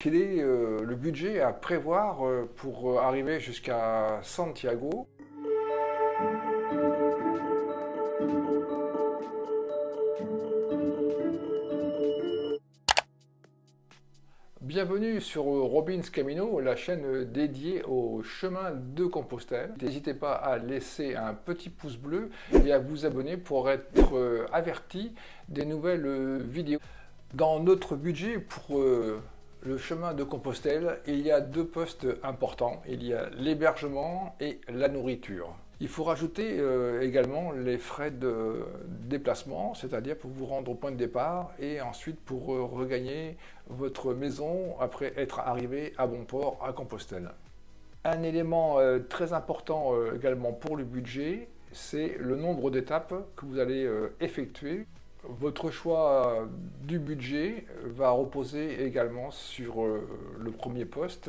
Quel est le budget à prévoir pour arriver jusqu'à Santiago? Bienvenue sur Robins Camino, la chaîne dédiée au chemin de Compostelle. N'hésitez pas à laisser un petit pouce bleu et à vous abonner pour être averti des nouvelles vidéos. Dans notre budget pour le chemin de Compostelle, il y a deux postes importants. Il y a l'hébergement et la nourriture. Il faut rajouter également les frais de déplacement, c'est-à-dire pour vous rendre au point de départ et ensuite pour regagner votre maison après être arrivé à bon port à Compostelle. Un élément très important également pour le budget, c'est le nombre d'étapes que vous allez effectuer. Votre choix du budget va reposer également sur le premier poste,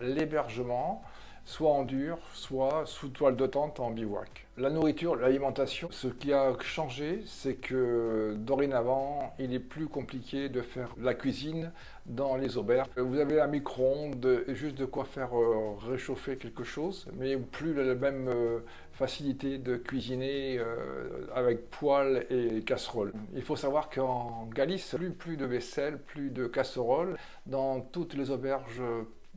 l'hébergement, soit en dur, soit sous toile de tente en bivouac. La nourriture, l'alimentation, ce qui a changé, c'est que dorénavant, il est plus compliqué de faire la cuisine dans les auberges. Vous avez un micro-ondes et juste de quoi faire réchauffer quelque chose, mais plus la même facilité de cuisiner avec poêle et casserole. Il faut savoir qu'en Galice, plus de vaisselle, plus de casserole dans toutes les auberges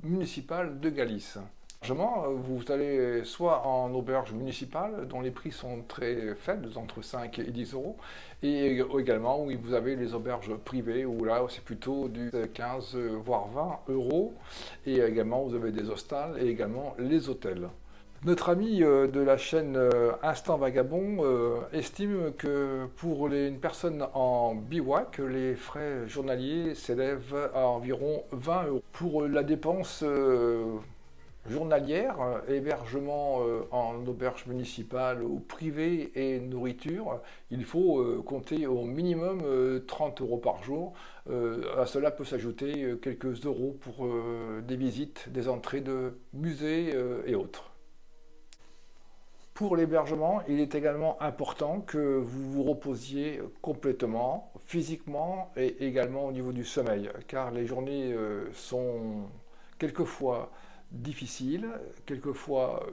municipales de Galice. Vous allez soit en auberge municipale, dont les prix sont très faibles, entre 5 et 10 euros, et également où vous avez les auberges privées, où là c'est plutôt du 15 voire 20 euros, et également vous avez des hostels et également les hôtels. Notre ami de la chaîne Instant Vagabond estime que pour une personne en bivouac, les frais journaliers s'élèvent à environ 20 euros. Pour la dépense journalière, hébergement en auberge municipale ou privée et nourriture, il faut compter au minimum 30 euros par jour. À cela peut s'ajouter quelques euros pour des visites, des entrées de musées et autres. Pour l'hébergement, il est également important que vous vous reposiez complètement, physiquement et également au niveau du sommeil, car les journées sont quelquefois difficiles, quelquefois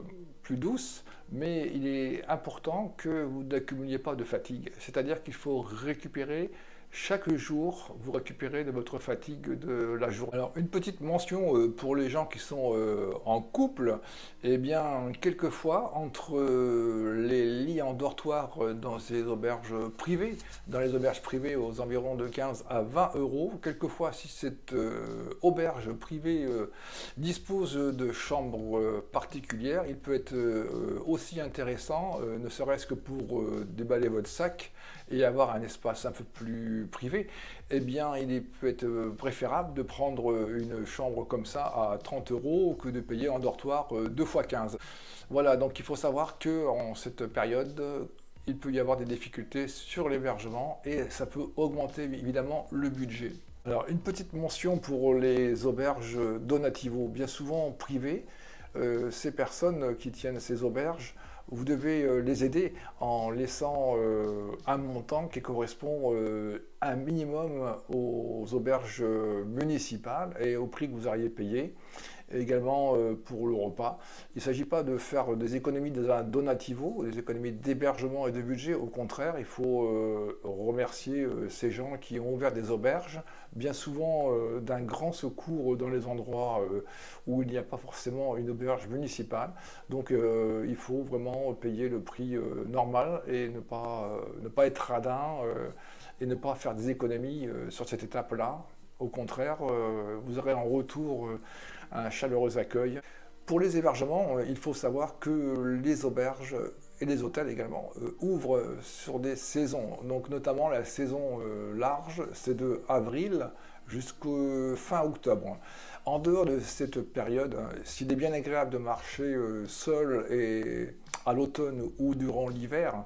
plus douces, mais il est important que vous n'accumuliez pas de fatigue. C'est-à-dire qu'il faut récupérer chaque jour, vous récupérez de votre fatigue de la journée. Alors, une petite mention pour les gens qui sont en couple, eh bien, quelquefois, entre les lits en dortoir dans ces auberges privées, dans les auberges privées aux environs de 15 à 20 euros, quelquefois, si cette auberge privée dispose de chambres particulières, il peut être aussi intéressant, ne serait-ce que pour déballer votre sac et avoir un espace un peu plus privé, eh bien il peut être préférable de prendre une chambre comme ça à 30 euros que de payer en dortoir 2 fois 15. Voilà, donc il faut savoir qu'en cette période, il peut y avoir des difficultés sur l'hébergement et ça peut augmenter évidemment le budget. Alors une petite mention pour les auberges Donativo, bien souvent privées, ces personnes qui tiennent ces auberges, vous devez les aider en laissant un montant qui correspond un minimum aux auberges municipales et au prix que vous auriez payé. Et également pour le repas. Il ne s'agit pas de faire des économies dans un donativo, des économies d'hébergement et de budget. Au contraire, il faut remercier ces gens qui ont ouvert des auberges, bien souvent d'un grand secours dans les endroits où il n'y a pas forcément une auberge municipale. Donc il faut vraiment payer le prix normal et ne pas être radin et ne pas faire des économies sur cette étape-là. Au contraire, vous aurez en retour un chaleureux accueil. Pour les hébergements, il faut savoir que les auberges et les hôtels également ouvrent sur des saisons. Donc notamment la saison large, c'est de avril jusqu'au fin octobre. En dehors de cette période, s'il est bien agréable de marcher seul et à l'automne ou durant l'hiver,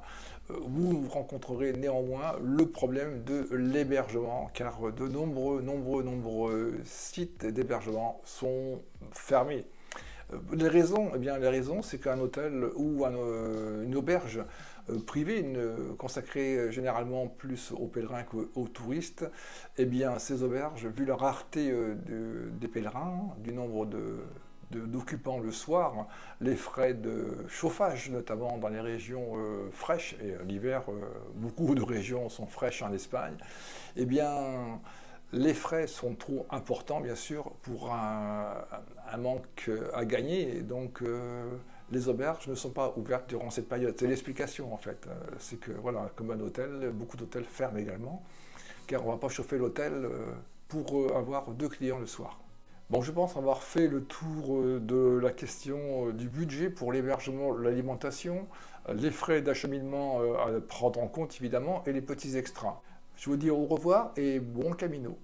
vous rencontrerez néanmoins le problème de l'hébergement, car de nombreux sites d'hébergement sont fermés. Les raisons, eh bien, les raisons, c'est qu'un hôtel ou une auberge privée, consacrée généralement plus aux pèlerins qu'aux touristes, eh bien, ces auberges, vu la rareté des pèlerins, du nombre d'occupants le soir, les frais de chauffage, notamment dans les régions fraîches, et l'hiver, beaucoup de régions sont fraîches en Espagne, eh bien, les frais sont trop importants, bien sûr, pour un manque à gagner. Et donc, les auberges ne sont pas ouvertes durant cette période. C'est l'explication, en fait. C'est que, voilà, comme un hôtel, beaucoup d'hôtels ferment également, car on ne va pas chauffer l'hôtel pour avoir 2 clients le soir. Bon, je pense avoir fait le tour de la question du budget pour l'hébergement, l'alimentation, les frais d'acheminement à prendre en compte, évidemment, et les petits extras. Je vous dis au revoir et bon camino.